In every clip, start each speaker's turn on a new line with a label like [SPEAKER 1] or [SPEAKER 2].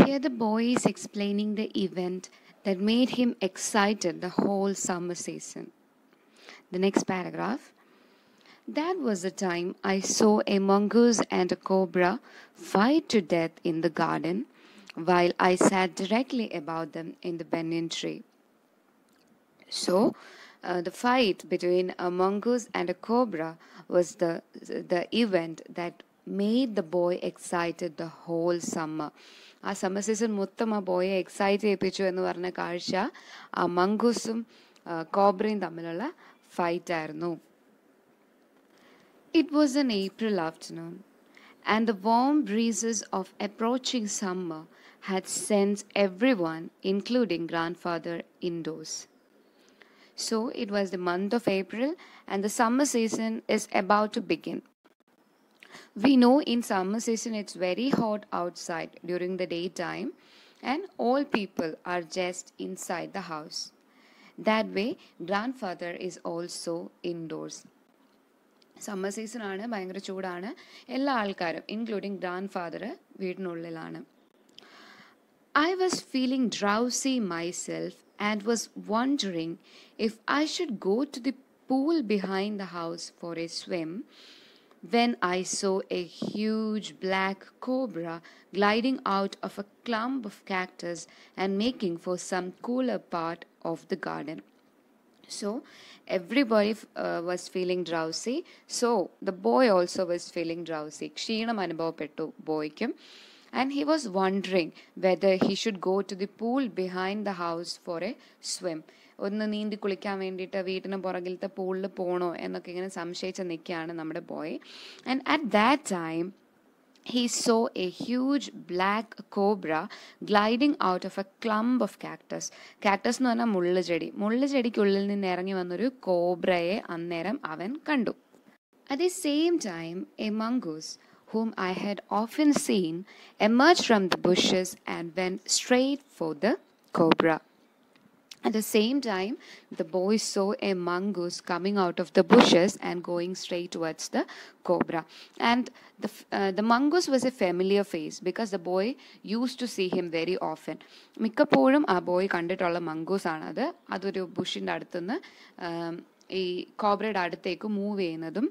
[SPEAKER 1] Here the boy is explaining the event that made him excited the whole summer season. The next paragraph. That was the time I saw a mongoose and a cobra fight to death in the garden while I sat directly above them in the banyan tree. So, the fight between a mongoose and a cobra was the event that made the boy excited the whole summer. ആ summer season മൊത്തം ആ ബോയെ excite ചെയ്യിപ്പിച്ചു എന്ന് പറഞ്ഞ കാഴ്ച ആ മംഗൂസും കോബ്രയും തമ്മിലുള്ള fight ആയിരുന്നു. It was an April afternoon, and the warm breezes of approaching summer had sent everyone, including grandfather, indoors. So it was the month of April, and the summer season is about to begin. We know in summer season it's very hot outside during the daytime, and all people are just inside the house. That way, grandfather is also indoors. Summer season ആണ്, ഭയങ്കര ചൂടാണ്, എല്ലാ ആൾക്കാരും including grandfather വീടിനുള്ളിലാണ്. I was feeling drowsy myself and was wondering if I should go to the pool behind the house for a swim when I saw a huge black cobra gliding out of a clump of cactus and making for some cooler part of the garden. So everybody was feeling drowsy. So the boy also was feeling drowsy. ക്ഷീണം അനുഭവപ്പെട്ടു ബോയ്ക്കും. And he was wondering whether he should go to the pool behind the house for a swim. ഒന്ന് നീന്തി കുളിക്കാൻ വേണ്ടിയിട്ട് വീട്ടിന് പുറകിലത്തെ പൂളിൽ പോകണോ എന്നൊക്കെ ഇങ്ങനെ സംശയിച്ച് നിൽക്കുകയാണ് നമ്മുടെ boy. And at that time he saw a huge black cobra gliding out of a clump of cactus. Cactus എന്ന് പറഞ്ഞാൽ മുള്ളുചെടി. മുള്ളുചെടിക്കുള്ളിൽ നിന്ന് ഇറങ്ങി വന്നൊരു കോബ്രയെ അന്നേരം അവൻ കണ്ടു. At the same time, a mongoose, whom I had often seen, emerged from the bushes and went straight for the cobra. At the same time, the boy saw a mongoose coming out of the bushes and going straight towards the cobra. And the mongoose was a familiar face because the boy used to see him very often. മിക്കപ്പോഴും ആ boy കണ്ടിട്ടുള്ള mongoose ആണത്. അതൊരു ബുഷിൻ്റെ അടുത്തുനിന്ന് ഈ കോബ്രയുടെ അടുത്തേക്ക് move ചെയ്യുന്നതും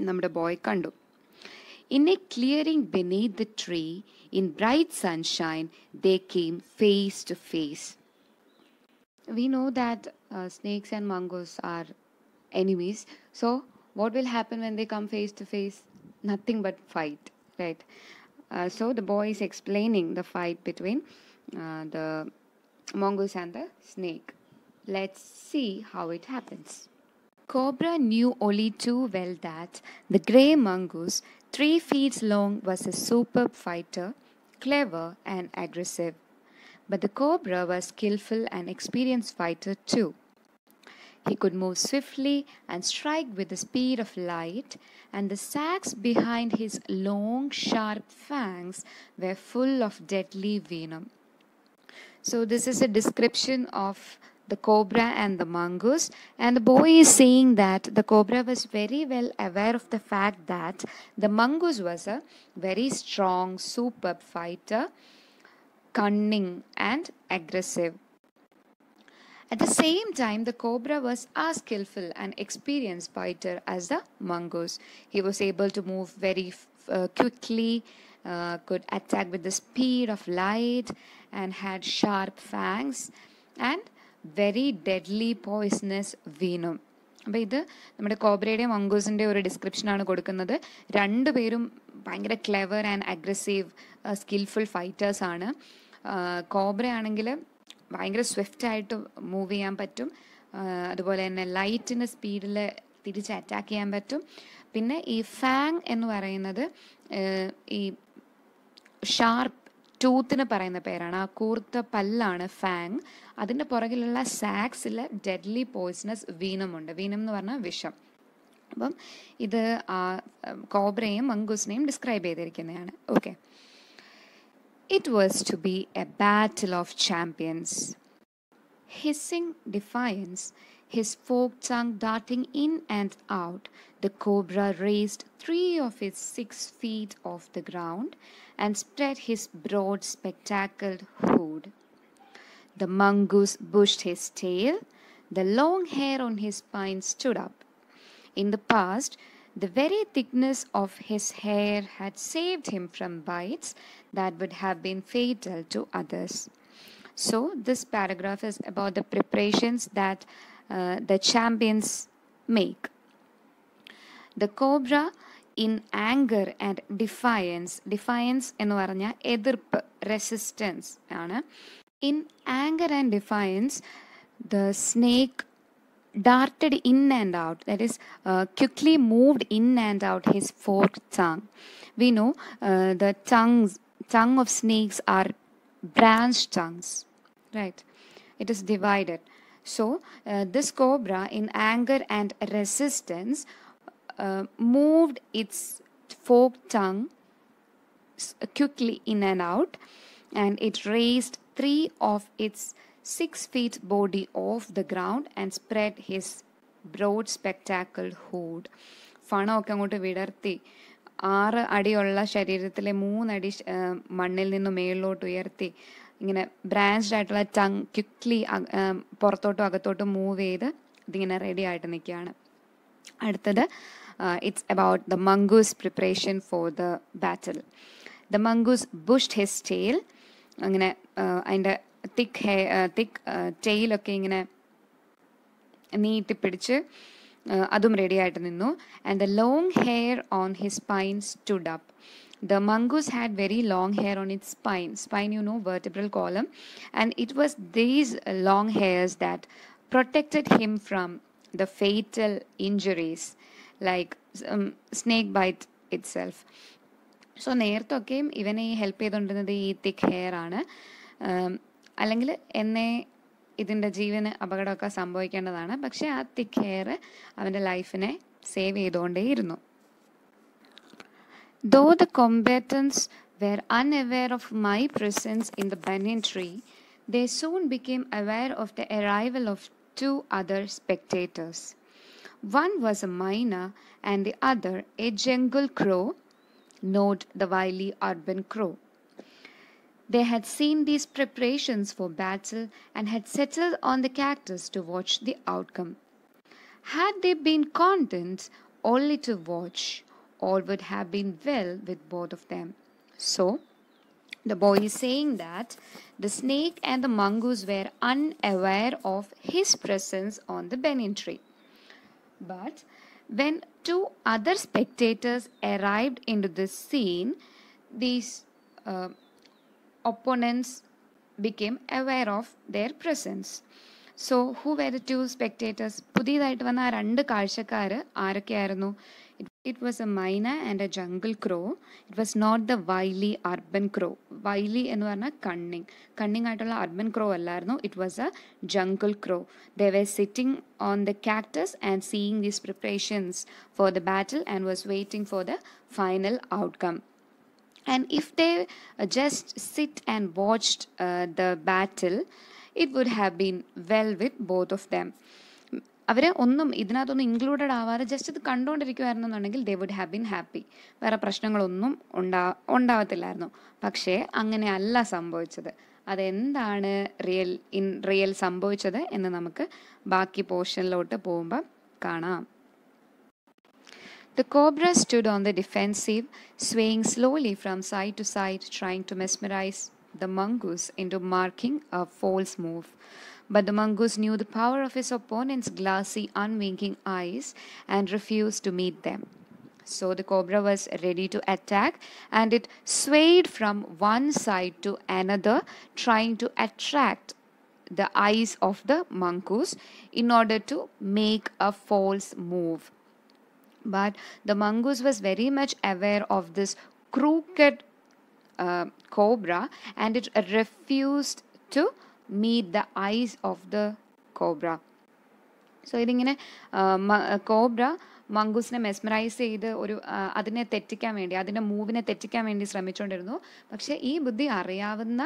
[SPEAKER 1] നമ്മുടെ ബോയ് കണ്ടു. In a clearing beneath the tree, in bright sunshine, they came face to face. We know that snakes and mongoose are enemies. So what will happen when they come face to face? Nothing but fight, right? So the boy is explaining the fight between the mongoose and the snake. Let's see how it happens. Cobra knew only too well that the grey mongoose, 3 feet long, was a superb fighter, clever and aggressive. But the cobra was skillful and experienced fighter too. He could move swiftly and strike with the speed of light, and the sacs behind his long, sharp fangs were full of deadly venom. So this is a description of the cobra and the mongoose, and the boy is saying that the cobra was very well aware of the fact that the mongoose was a very strong, superb fighter, cunning and aggressive. At the same time, the cobra was as skillful and experienced fighter as the mongoose. He was able to move very quickly, could attack with the speed of light, and had sharp fangs and very deadly poisonous venom. അപ്പോൾ ഇത് നമ്മുടെ കോബ്രയുടെയും മംഗൂസിൻ്റെ ഒരു ഡിസ്ക്രിപ്ഷനാണ് കൊടുക്കുന്നത്. രണ്ടുപേരും ഭയങ്കര clever and aggressive skilful ഫൈറ്റേഴ്സാണ്. Cobra ആണെങ്കിൽ ഭയങ്കര സ്വിഫ്റ്റായിട്ട് മൂവ് ചെയ്യാൻ പറ്റും, അതുപോലെ തന്നെ ലൈറ്റിൻ്റെ സ്പീഡിൽ തിരിച്ച് അറ്റാക്ക് ചെയ്യാൻ പറ്റും. പിന്നെ ഈ ഫാങ് എന്ന് പറയുന്നത് ഈ ഷാർപ്പ് ടൂത്തിന് പറയുന്ന പേരാണ്. ആ കൂർത്ത പല്ലാണ് ഫാങ്. അതിൻ്റെ പുറകിലുള്ള സാക്സിൽ ഡെഡ്ലി പോയ്സണസ് വീനമുണ്ട്. വീനം എന്ന് പറഞ്ഞാൽ വിഷം. അപ്പം ഇത് ആ കോബ്രയും മംഗൂസിനെയും ഡിസ്ക്രൈബ് ചെയ്തിരിക്കുന്നതാണ്. Okay. It was to be a battle of champions. Hissing defiance, his forked tongue darting in and out, the cobra raised 3 of its 6 feet off the ground and spread his broad spectacled hood. The mongoose bushed his tail. The long hair on his spine stood up. In the past, the very thickness of his hair had saved him from bites that would have been fatal to others. So, this paragraph is about the preparations that the champions make. The cobra, in anger and defiance എന്ന് പറഞ്ഞാൽ എതിർപ്പ്, resistance ആണ്. In anger and defiance, the snake darted in and out, that is, quickly moved in and out his forked tongue. We know the tongue of snakes are branched tongues, right? It is divided. So, this cobra, in anger and resistance, moved its forked tongue quickly in and out, and it raised 3 of its 6 feet body off the ground and spread his broad spectacled hood. ഫണമൊക്കെ അങ്ങോട്ട് വിടർത്തി 6 അടിയുള്ള ശരീരത്തിലെ 3 അടി മണ്ണിൽ നിന്ന് മേളിലോട്ട് ഉയർത്തി ഇങ്ങനെ branched ആയിട്ടുള്ള ടങ് ക്വിക്ലി പുറത്തോട്ടും അകത്തോട്ടും മൂവ് ചെയ്ത് ഇതിങ്ങനെ റെഡി ആയിട്ട് നിൽക്കുകയാണ്. അടുത്തത് it's about the mongoose preparation for the battle. The mongoose bushed his tail. അങ്ങനെ അതിൻ്റെ തിക്ക് ടെയിലൊക്കെ ഇങ്ങനെ നീട്ടിപ്പിടിച്ച് അതും റെഡി ആയിട്ട് നിന്നു. And the long hair on his spine stood up. The mongoose had very long hair on its spine, you know, vertebral column, and it was these long hairs that protected him from the fatal injuries like snake bite itself. So നേരത്തൊക്കെയും ഇവനെ ഈ help ചെയ്തുകൊണ്ടിരുന്നത് ഈ തിക്ക് hair ആണ്. അല്ലെങ്കിൽ എന്നെ ഇതിൻ്റെ ജീവന് അപകടമൊക്കെ സംഭവിക്കേണ്ടതാണ്, പക്ഷേ ആ തിക്ക് ഹെയർ അവൻ്റെ ലൈഫിനെ save ചെയ്തുകൊണ്ടേയിരുന്നു. Though the combatants were unaware of my presence in the banyan tree, they soon became aware of the arrival of 2 other spectators. One was a myna and the other a jungle crow, note the wily urban crow. They had seen these preparations for battle and had settled on the cactus to watch the outcome. Had they been content only to watch, all would have been well with both of them. So, the boy is saying that the snake and the mongoose were unaware of his presence on the banyan tree. But when 2 other spectators arrived into this scene, these opponents became aware of their presence. So, who were the 2 spectators? പുതിയതായിട്ട് വന്ന ആ 2 കാഴ്ചക്കാർ ആരൊക്കെയായിരുന്നു? It was a myna and a jungle crow. It was not the wily urban crow. Wily എന്ന് പറഞ്ഞാൽ cunning ആയിട്ടുള്ള urban crow അല്ലായിരുന്നു. It was a jungle crow. They were sitting on the cactus and seeing these preparations for the battle and was waiting for the final outcome. And if they just sit and watched the battle, it would have been well with both of them. അവരെ ഒന്നും ഇതിനകത്തൊന്നും included ആവാതെ just ഇത് കണ്ടുകൊണ്ടിരിക്കുമായിരുന്നെന്നുണ്ടെങ്കിൽ they would have been happy. വേറെ പ്രശ്നങ്ങളൊന്നും ഉണ്ടാവത്തില്ലായിരുന്നു. പക്ഷേ അങ്ങനെയല്ല സംഭവിച്ചത്. അതെന്താണ് റിയൽ സംഭവിച്ചത് എന്ന് നമുക്ക് ബാക്കി പോർഷനിലോട്ട് പോകുമ്പോൾ കാണാം. The cobra stood on the defensive, swaying slowly from side to side, trying to mesmerize the mongoose into marking a false move. But the mongoose knew the power of his opponent's glassy, unwinking eyes and refused to meet them. So the cobra was ready to attack, and it swayed from one side to another, trying to attract the eyes of the mongoose in order to make a false move. But the mongoose was very much aware of this crooked cobra, and it refused to meet the eyes of the cobra. So ഇതിങ്ങനെ cobra മംഗൂസിനെ mesmerise ചെയ്ത് അതിനെ തെറ്റിക്കാൻ വേണ്ടി, അതിൻ്റെ മൂവിനെ തെറ്റിക്കാൻ വേണ്ടി ശ്രമിച്ചുകൊണ്ടിരുന്നു. പക്ഷേ ഈ ബുദ്ധി അറിയാവുന്ന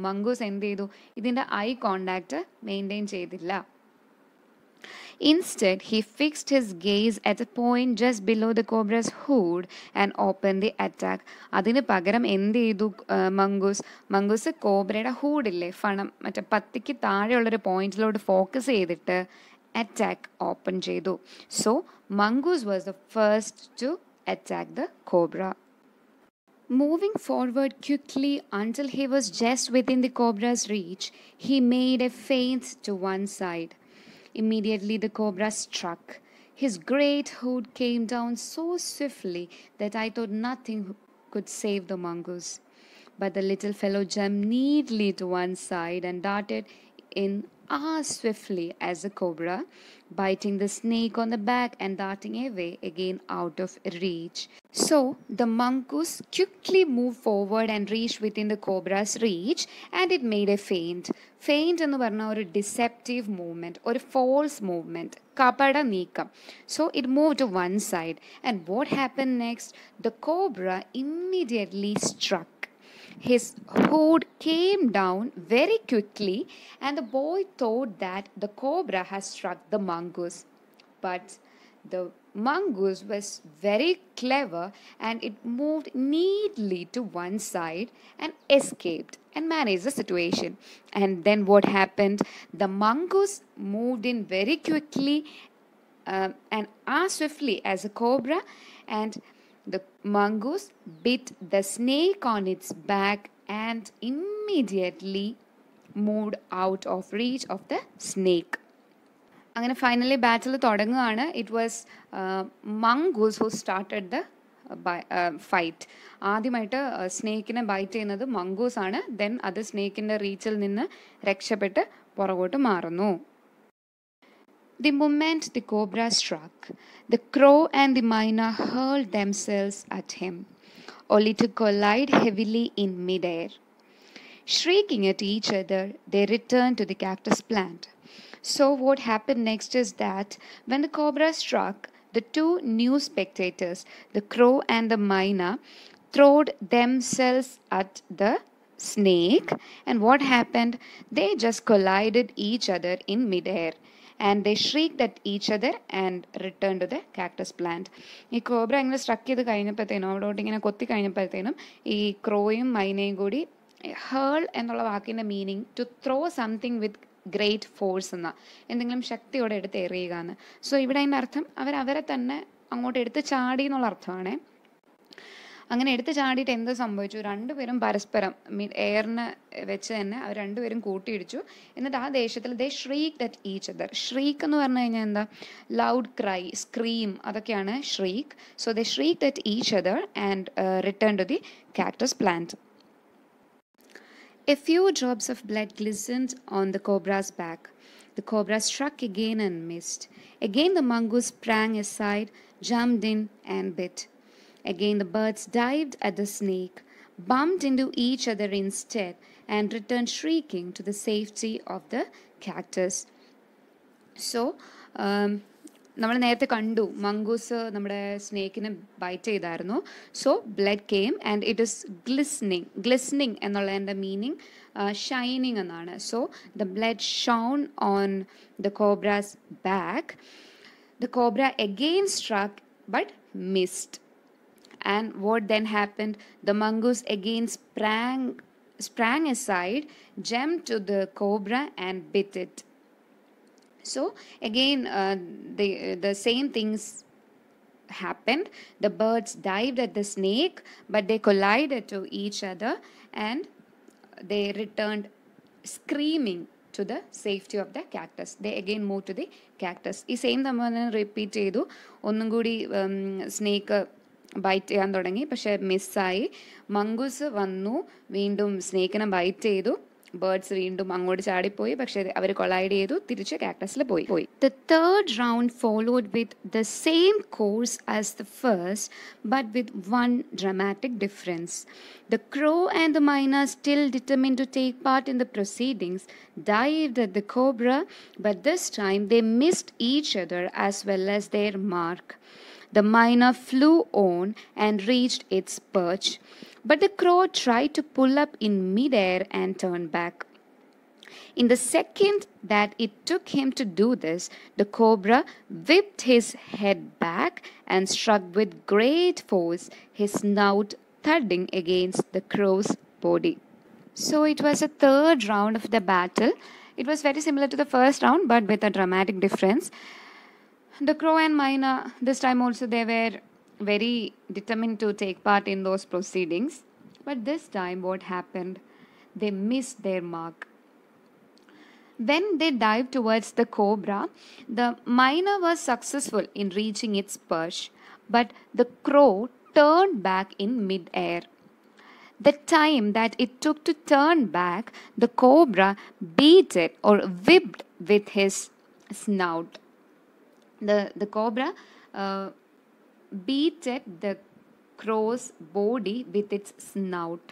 [SPEAKER 1] മംഗൂസ് എന്ത് ചെയ്തു? ഇതിൻ്റെ ഐ കോണ്ടാക്റ്റ് മെയിൻറ്റെയിൻ ചെയ്തില്ല. Instead, he fixed his gaze at a point just below the cobra's hood and opened the attack. അതിന് പകരം എന്ത് ചെയ്തു മംഗൂസ് കോബ്രയുടെ ഹൂഡില്ലേ ഫണം മറ്റേ പത്തിക്ക് താഴെയുള്ളൊരു പോയിന്റിലോട്ട് ഫോക്കസ് ചെയ്തിട്ട് അറ്റാക്ക് ഓപ്പൺ ചെയ്തു. So mongoose was the first to attack the cobra. Moving forward quickly until he was just within the cobra's reach, he made a feint to one side. Immediately the cobra struck. His great hood came down so swiftly that I thought nothing could save the mongoose. But the little fellow jumped neatly to one side and darted in as swiftly as the cobra, biting the snake on the back and darting away again out of reach. So the mongoose quickly moved forward and reached within the cobra's reach, and it made a feint. Feint എന്ന് പറഞ്ഞാൽ ഒരു deceptive movement, ഒരു false movement, കപട നീക്കം. So it moved to one side, and what happened next? The cobra immediately struck. His hood came down very quickly, and the boy thought that the cobra had struck the mongoose. But the mongoose was very clever, and it moved neatly to one side and escaped and managed the situation. And then what happened? The mongoose moved in very quickly and as swiftly as a cobra, and the mongoose bit the snake on its back and immediately moved out of reach of the snake. അങ്ങനെ finally ബാറ്റിൽ തുടങ്ങുകയാണ്. It was mongoose who started the fight. ആദ്യമായിട്ട് സ്നേക്കിനെ byte ചെയ്യുന്നത് mongoose ആണ്. Then അത് സ്നേക്കിൻ്റെ റീച്ചിൽ നിന്ന് രക്ഷപ്പെട്ട് പുറകോട്ട് മാറുന്നു. The moment the cobra struck, the crow and the myna hurled themselves at him, only to collide heavily in midair. Shrieking at each other, they returned to the cactus plant. So what happened next is that when the cobra struck, the two new spectators, the crow and the myna, throwed themselves at the snake, and what happened? They just collided each other in midair. And they shrieked at each other and returned to the cactus plant. ഈ cobra ഇങ്ങനെ സ്ട്രക്ക് ചെയ്ത് കഴിഞ്ഞപ്പോഴത്തേനും അവിടോട്ട് ഇങ്ങനെ കൊത്തി കഴിഞ്ഞപ്പോഴത്തേനും ഈ ക്രോയും മൈനയും കൂടി ഹേൾ എന്നുള്ള വാക്കിൻ്റെ meaning to throw something with great force എന്ന എന്തെങ്കിലും ശക്തിയോടെ എടുത്ത് എറിയുക എന്ന്. സോ ഇവിടെ അതിൻ്റെ അർത്ഥം അവരെ തന്നെ അങ്ങോട്ട് എടുത്ത് ചാടി എന്നുള്ള അർത്ഥമാണേ. അങ്ങനെ എടുത്ത് ചാടിയിട്ട് എന്ത് സംഭവിച്ചു? രണ്ടുപേരും പരസ്പരം എയറിന് വെച്ച് തന്നെ അവർ രണ്ടുപേരും കൂട്ടിയിടിച്ചു. എന്നിട്ട് ആ ദേഷ്യത്തിൽ they shrieked at each other. Shriek എന്ന് പറഞ്ഞു കഴിഞ്ഞാൽ എന്താ? ലൗഡ് ക്രൈ, സ്ക്രീം, അതൊക്കെയാണ് shriek. So they shrieked at each other and return to the cactus plant. A few drops of blood glistened on the cobra's back. The cobra struck again and missed. Again the mongoose sprang aside, jumped in and bit. Again the birds dived at the snake, bumped into each other instead, and returned shrieking to the safety of the cactus. So, നമ്മൾ നേരത്തെ കണ്ടു mongoose നമ്മുടെ സ്നേക്കിനെ bite ചെയ്തായിരുന്നു. So blood came and it is glistening എന്നുള്ളതിൻ്റെ meaning shining എന്നാണ്. So the blood shone on the cobra's back. The cobra again struck but missed. And what then happened? The mongoose again sprang aside, jumped to the cobra and bit it. So again the same things happened. The birds dived at the snake, but they collided to each other and they returned screaming to the safety of the cactus. They again moved to the cactus. ഈ same നമ്മൾ repeat ചെയ്തു. ഒന്നും കൂടി snake bite ചെയ്യാൻ തുടങ്ങി, പക്ഷെ മിസ്സായി. Mongoose വന്നു, വീണ്ടും സ്നേക്കിനെ ബൈറ്റ് ചെയ്തു. ബേർഡ്സ് വീണ്ടും അങ്ങോട്ട് ചാടിപ്പോയി, പക്ഷെ അവർ കൊളൈഡ് ചെയ്തു, തിരിച്ച് കാക്ടസിൽ പോയി. The third round followed with the same course as the first, but with one dramatic difference. The crow and the myna, still determined to take part in the proceedings, dived at the cobra, but this time they missed each other as well as their mark. The myna flew on and reached its perch, but the crow tried to pull up in midair and turn back. In the second that it took him to do this, the cobra whipped his head back and struck with great force, his snout thudding against the crow's body. So it was a third round of the battle. It was very similar to the first round, but with a dramatic difference. The crow and myna, this time also, they were very determined to take part in those proceedings. But this time, what happened? They missed their mark. When they dived towards the cobra, the myna was successful in reaching its perch, but the crow turned back in mid-air. The time that it took to turn back, the cobra beat it or whipped with his snout. The cobra beat at the crow's body with its snout.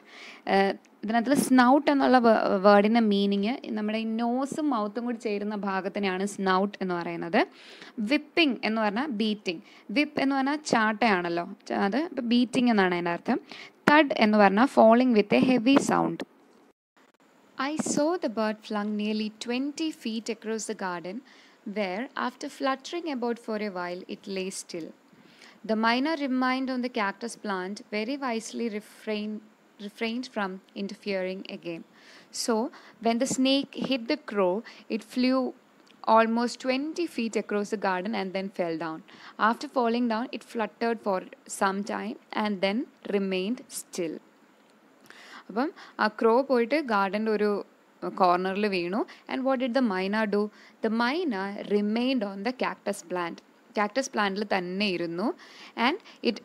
[SPEAKER 1] ഇതിനകത്തുള്ള snout എന്നുള്ള വേർഡിൻ്റെ meaning നമ്മുടെ ഈ നോസും മൗത്തും കൂടി ചേരുന്ന ഭാഗത്തിനെയാണ് snout എന്ന് പറയുന്നത്. Whipping എന്ന് പറഞ്ഞാൽ ബീറ്റിംഗ്. വിപ്പ് എന്ന് പറഞ്ഞാൽ ചാട്ടയാണല്ലോ, അത് ഇപ്പോൾ ബീറ്റിംഗ് എന്നാണ് അതിൻ്റെ അർത്ഥം. തഡ് എന്ന് പറഞ്ഞാൽ falling with a heavy sound. I saw the bird flung nearly 20 feet across the garden, where, after fluttering about for a while, it lay still. The myna remained on the cactus plant, very wisely refrained from interfering again. So, when the snake hit the crow, it flew almost 20 feet across the garden and then fell down. After falling down, it fluttered for some time and then remained still. അപ്പം ആ ക്രോ പോയിട്ട് ഗാർഡൻ്റെ ഒരു കോർണറിൽ വീണു. And what did the myna do? The myna remained on the cactus plant. Cactus പ്ലാന്റിൽ തന്നെ ഇരുന്നു. And it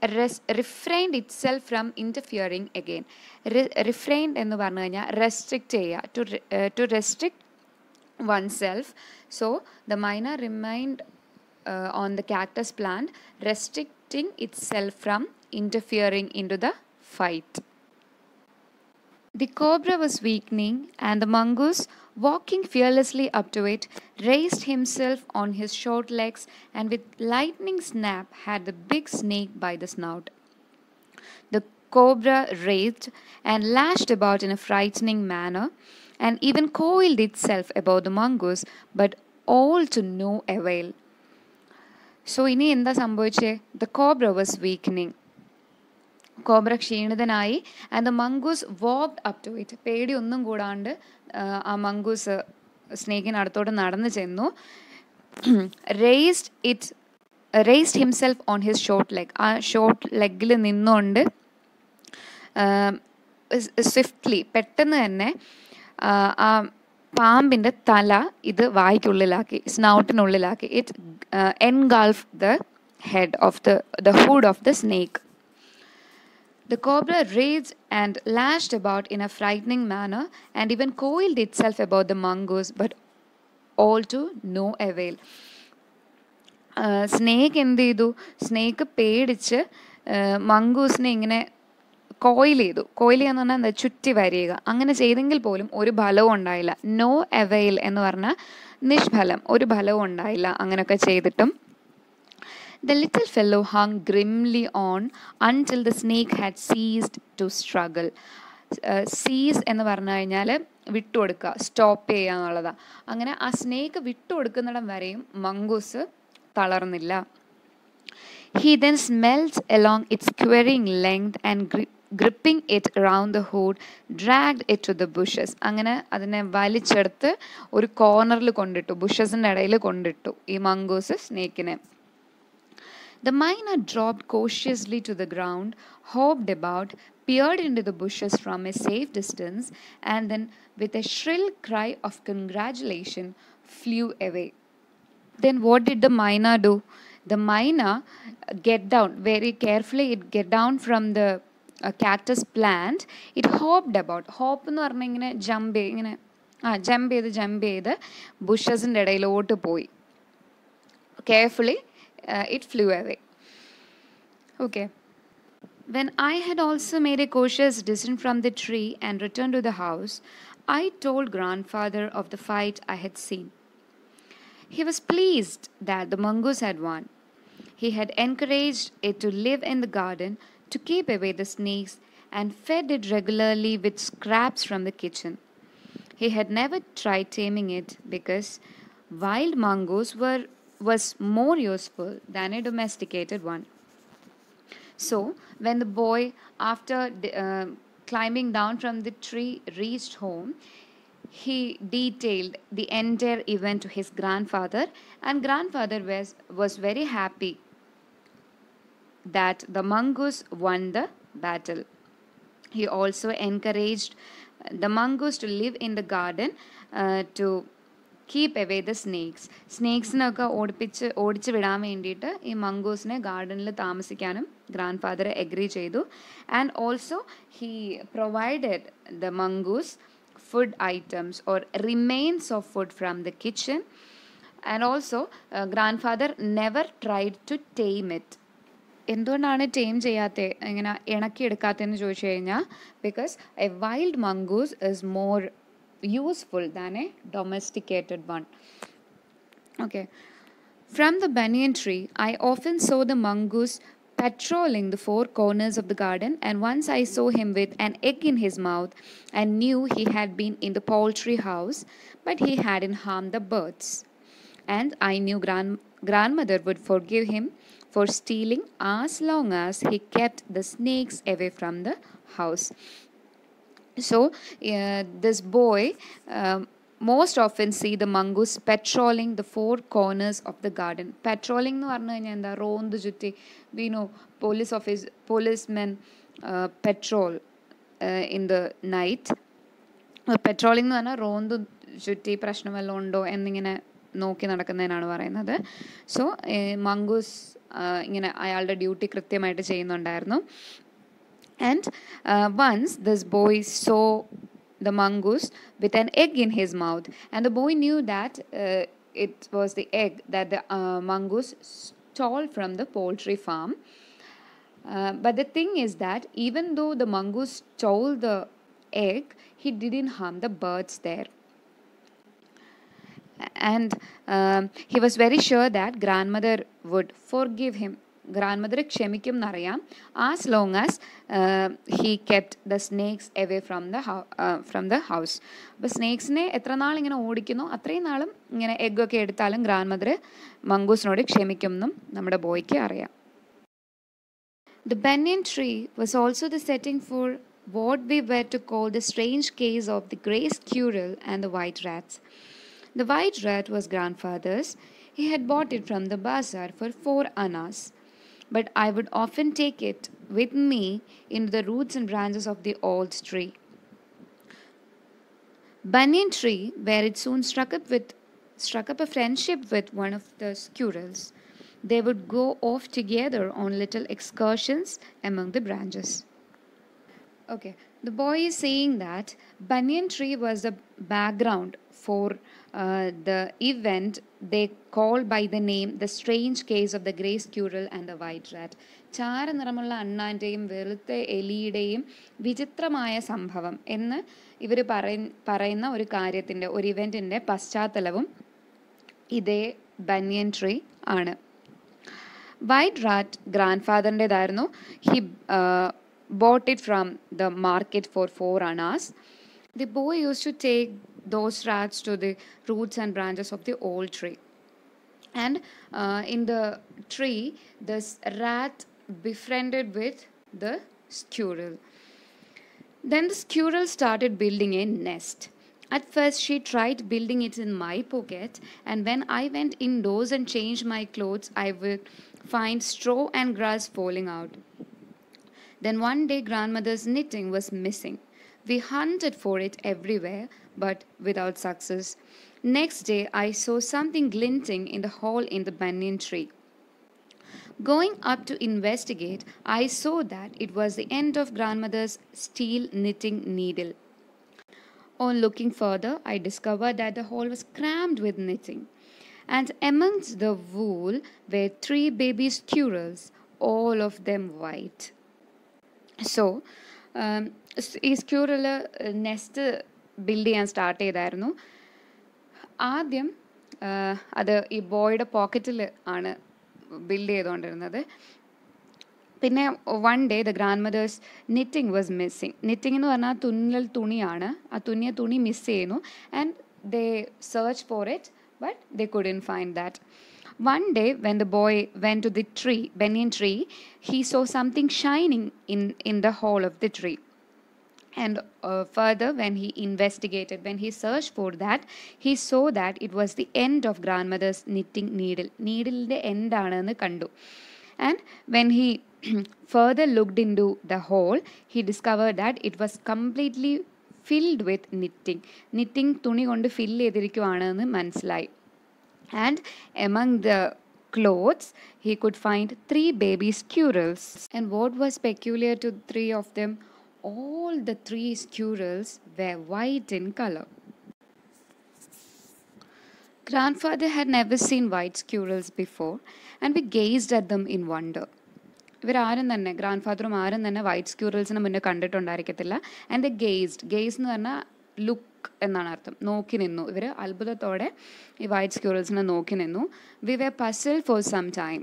[SPEAKER 1] refrained itself from interfering again. Refrained എന്ന് പറഞ്ഞു കഴിഞ്ഞാൽ റെസ്ട്രിക്റ്റ് ചെയ്യുക, to restrict oneself. So the myna remained on the cactus plant, restricting itself from interfering into the fight. The cobra was weakening, and the mongoose, walking fearlessly up to it, raised himself on his short legs and with lightning snap had the big snake by the snout. The cobra raged and lashed about in a frightening manner, and even coiled itself above the mongoose, but all to no avail. So, ഇനി എന്താ സംഭവിച്ചേ? The cobra was weakening. Cobra ക്ഷീണിതനായി. And the mongoose walked up to it. പേടി ഒന്നും കൂടാണ്ട് ആ mongoose സ്നേക്കിനടുത്തോട്ട് നടന്നു ചെന്നു. Raised himself on his short leg. ആ ഷോർട്ട് ലെഗിൽ നിന്നുകൊണ്ട് സ്വിഫ്റ്റ്ലി പെട്ടെന്ന് തന്നെ ആ പാമ്പിൻ്റെ തല ഇത് വായ്ക്കുള്ളിലാക്കി, സ്നൗട്ടിനുള്ളിലാക്കി. It engulf the head of the hood of the snake. The cobra raged and lashed about in a frightening manner and even coiled itself about the mongoose, but all to no avail. Snake എന്ത് ചെയ്തു? Snake പേടിച്ച് മംഗൂസിനെ ഇങ്ങനെ coil ചെയ്തു. Coil ചെയ്യാന്ന് പറഞ്ഞാൽ എന്താ? ചുറ്റി വരിക. അങ്ങനെ ചെയ്തെങ്കിൽ പോലും ഒരു ഫലവും ഉണ്ടായില്ല. നോ അവെയിൽ എന്ന് പറഞ്ഞാൽ നിഷ്ഫലം, ഒരു ഫലവും ഉണ്ടായില്ല അങ്ങനെയൊക്കെ ചെയ്തിട്ടും. The little fellow hung grimly on until the snake had ceased to struggle. Cease എന്ന് പറഞ്ഞു കഴിഞ്ഞാൽ വിട്ടുകൊടുക്കുക, സ്റ്റോപ്പ് ചെയ്യുക എന്നുള്ളതാണ്. അങ്ങനെ ആ സ്നേക്ക് വിട്ടുകൊടുക്കുന്നിടം വരെയും mongoose തളർന്നില്ല. He then smelt along its quivering length and gripping it around the hood, dragged it to the bushes. അങ്ങനെ അതിനെ വലിച്ചെടുത്ത് ഒരു കോർണറിൽ കൊണ്ടിട്ടു, ബുഷസിൻ്റെ ഇടയിൽ കൊണ്ടിട്ടു ഈ mongoose സ്നേക്കിനെ. The myna dropped cautiously to the ground, hopped about, peered into the bushes from a safe distance, and then, with a shrill cry of congratulation, flew away. Then what did the myna do? The myna get down very carefully. It get down from the cactus plant. It hopped about. Hop എന്ന് പറഞ്ഞാൽ ഇങ്ങനെ jump ചെയ്ത് ബുഷസിൻ്റെ ഇടയിലോട്ട് പോയി. Carefully. It flew away. Okay. When I had also made a cautious descent from the tree and returned to the house, I told grandfather of the fight I had seen. He was pleased that the mongoose had won. He had encouraged it to live in the garden, to keep away the snakes, and fed it regularly with scraps from the kitchen. He had never tried taming it because wild mongoose was more useful than a domesticated one. So, when the boy, after climbing down from the tree, reached home, he detailed the entire event to his grandfather, and grandfather was very happy that the mongoose won the battle. He also encouraged the mongoose to live in the garden to keep away the snakes. സ്നേക്സിനൊക്കെ ഓടിച്ച് വിടാൻ വേണ്ടിയിട്ട് ഈ മംഗൂസിനെ ഗാർഡനിൽ താമസിക്കാനും grand father agree ചെയ്തു. And also he provided the mongoose food items or remains of food from the kitchen, and also grandfather never tried to tame it. എന്തുകൊണ്ടാണ് time ചെയ്യാത്തത്, ഇങ്ങനെ ഇണക്കിയെടുക്കാത്തതെന്ന് ചോദിച്ചു കഴിഞ്ഞാൽ, because A wild mongoose is more useful than A domesticated one. Okay. From the banyan tree, I often saw the mongoose patrolling the four corners of the garden, and once I saw him with an egg in his mouth and knew he had been in the poultry house, but he hadn't harmed the birds. And I knew grandmother would forgive him for stealing as long as he kept the snakes away from the house. So, this boy most often see the mongoose patrolling the four corners of the garden. Patrolling എന്ന് പറഞ്ഞു കഴിഞ്ഞാൽ എന്താ, റോന്ത് ചുറ്റി. We know policemen patrol in the night. Patrolling എന്ന് പറഞ്ഞാൽ റോന്ത് ചുറ്റി പ്രശ്നം വല്ലതും ഉണ്ടോ എന്നിങ്ങനെ നോക്കി നടക്കുന്നതിനാണ് പറയുന്നത്. സോ മംഗൂസ് ഇങ്ങനെ അയാളുടെ ഡ്യൂട്ടി കൃത്യമായിട്ട് ചെയ്യുന്നുണ്ടായിരുന്നു. And once this boy saw the mongoose with an egg in his mouth, and the boy knew that it was the egg that the mongoose stole from the poultry farm. But the thing is that even though the mongoose stole the egg, he didn't harm the birds there. And he was very sure that grandmother would forgive him. Grandmother ക്ഷമിക്കും എന്നറിയാം, as long as he kept the snakes away from the house. അപ്പോൾ സ്നേക്സിനെ എത്ര നാൾ ഇങ്ങനെ ഓടിക്കുന്നോ അത്രയും നാളും ഇങ്ങനെ എഗ്ഗൊക്കെ എടുത്താലും ഗ്രാൻഡ് മദർ മംഗൂസിനോട് ക്ഷമിക്കും എന്നും നമ്മുടെ ബോയ്ക്ക് അറിയാം. The banyan tree was also the setting for what we were to call the strange case of the grey squirrel and the white rats. The white rat was grandfather's. He had bought it from the bazaar for 4 annas. But I would often take it with me into the roots and branches of the old tree. Banyan tree, where it soon struck up a friendship with one of the squirrels. They would go off together on little excursions among the branches. Okay, the boy is saying that banyan tree was the background for the event they called by the name the strange case of the grey squirrel and the white rat. ചാര നിറമുള്ള അണ്ണാൻ്റെയും വെളുത്ത എലിയുടെയും വിചിത്രമായ സംഭവം എന്ന് ഇവർ പറയുന്ന ഒരു കാര്യത്തിൻ്റെ, ഒരു ഇവൻറ്റിൻ്റെ പശ്ചാത്തലവും ഇതേ ബനിയൻ ട്രീ ആണ്. വൈറ്റ് റാറ്റ് ഗ്രാൻഡ്ഫാദറിൻ്റെതായിരുന്നു. He bought it from the market for 4 annas. The boy used to take those rats to the roots and branches of the old tree. And in the tree, this rat befriended with the squirrel. Then the squirrel started building a nest. At first, she tried building it in my pocket, and when I went indoors and changed my clothes, I would find straw and grass falling out. Then one day grandmother's knitting was missing. We hunted for it everywhere, but without success. Next day I saw something glinting in the hole in the banyan tree. Going up to investigate, I saw that it was the end of grandmother's steel knitting needle. On looking further, I discovered that the hole was crammed with knitting, and amongst the wool were 3 baby squirrels, all of them white. So ഈ സ്ക്യൂറിൽ nest build ചെയ്യാൻ start ചെയ്തായിരുന്നു. ആദ്യം അത് ഈ ബോയുടെ പോക്കറ്റിൽ ആണ് build ചെയ്തുകൊണ്ടിരുന്നത്. പിന്നെ one day the grandmother's knitting was missing. Knitting എന്ന് പറഞ്ഞാൽ തുന്നൽ തുണിയാണ്. ആ തുന്നിയ തുണി മിസ് ചെയ്യുന്നു. And they searched for it, but they couldn't find that. One day when the boy went to the tree, banyan tree, he saw something shining in the hole of the tree. And further, when he investigated, when he searched for that, he saw that it was the end of grandmother's knitting needle. Needle end ആണെന്ന് കണ്ടു. And when he further looked into the hole, he discovered that it was completely filled with knitting. Knitting തുണി കൊണ്ട് fill ചെയ്തിരിക്കുവാണെന്ന് മനസ്സിലായി. And among the clothes, he could find 3 baby squirrels. And what was peculiar to 3 of them? All the 3 squirrels were white in color. Grandfather had never seen white squirrels before, and we gazed at them in wonder. ഇവരാരും തന്നെ ഗ്രാൻഡ്ഫാദറും ആരും തന്നെ white സ്ക്യൂറൽസിന് മുന്നേ കണ്ടിട്ടുണ്ടായിരിക്കത്തില്ല. And the guys എന്ന് പറഞ്ഞാൽ look എന്നാണ് അർത്ഥം, നോക്കി നിന്നു. ഇവർ അത്ഭുതത്തോടെ ഈ വൈറ്റ് സ്ക്യൂറൽസിനെ നോക്കി നിന്നു. We were puzzled for some time.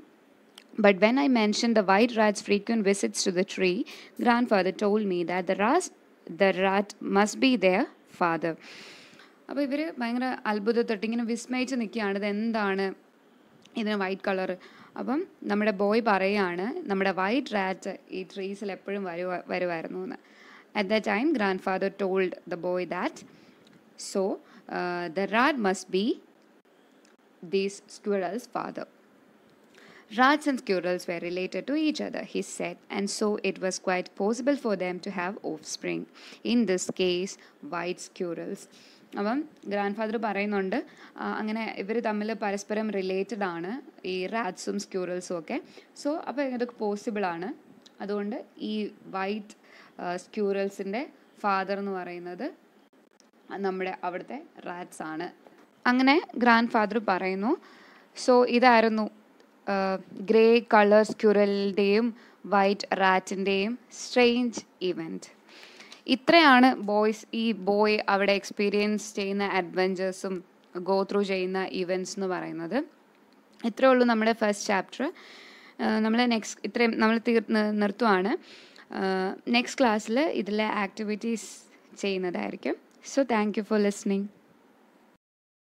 [SPEAKER 1] But when I mentioned the white rat's frequent visits to the tree, grandfather told me that the rat must be their father. അപ്പോൾ ഇവർ ഭയങ്കര അത്ഭുതത്തൊട്ട് ഇങ്ങനെ വിസ്മയിച്ച് നിൽക്കുകയാണ്, ഇതെന്താണ് ഇതിന് വൈറ്റ് കളർ. അപ്പം നമ്മുടെ ബോയ് പറയുകയാണ് നമ്മുടെ വൈറ്റ് റാറ്റ് ഈ ട്രീസിൽ എപ്പോഴും വരുമായിരുന്നു എന്ന്. At that time, grandfather told the boy that, so the rat must be these squirrels' father. Rats and squirrels were related to each other, he said, and so it was quite possible for them to have offspring. In this case, white squirrels. അപ്പം grandfather പറയുന്നുണ്ട് അങ്ങനെ ഇവർ തമ്മിൽ പരസ്പരം related ആണ്, ഈ റാറ്റ്സും സ്ക്യൂറൽസും ഒക്കെ. So അപ്പോൾ ഇതൊക്കെ പോസിബിളാണ്. അതുകൊണ്ട് ഈ വൈറ്റ് സ്ക്യൂറൽസിൻ്റെ ഫാദർ എന്ന് പറയുന്നത് നമ്മുടെ അവിടുത്തെ റാറ്റ്സ് ആണ്. അങ്ങനെ ഗ്രാൻഡ്ഫാദർ പറയുന്നു. സോ ഇതായിരുന്നു ഗ്രേ കളർ സ്ക്യൂറലിൻ്റെയും വൈറ്റ് റാറ്റിൻ്റെയും സ്ട്രേഞ്ച് ഇവൻറ്റ്. ഇത്രയാണ് ഈ ബോയ് അവിടെ എക്സ്പീരിയൻസ് ചെയ്യുന്ന അഡ്വഞ്ചേഴ്സും ഗോ ത്രൂ ചെയ്യുന്ന ഇവൻറ്റ്സ് എന്ന് പറയുന്നത്. ഇത്രയേ ഉള്ളൂ നമ്മുടെ ഫസ്റ്റ് ചാപ്റ്റർ. നമ്മൾ ഇത്രയും നമ്മൾ നിർത്തുവാണ്. നെക്സ്റ്റ് ക്ലാസ്സിൽ ഇതിലെ ആക്ടിവിറ്റീസ് ചെയ്യുന്നതായിരിക്കും. So thank you for listening.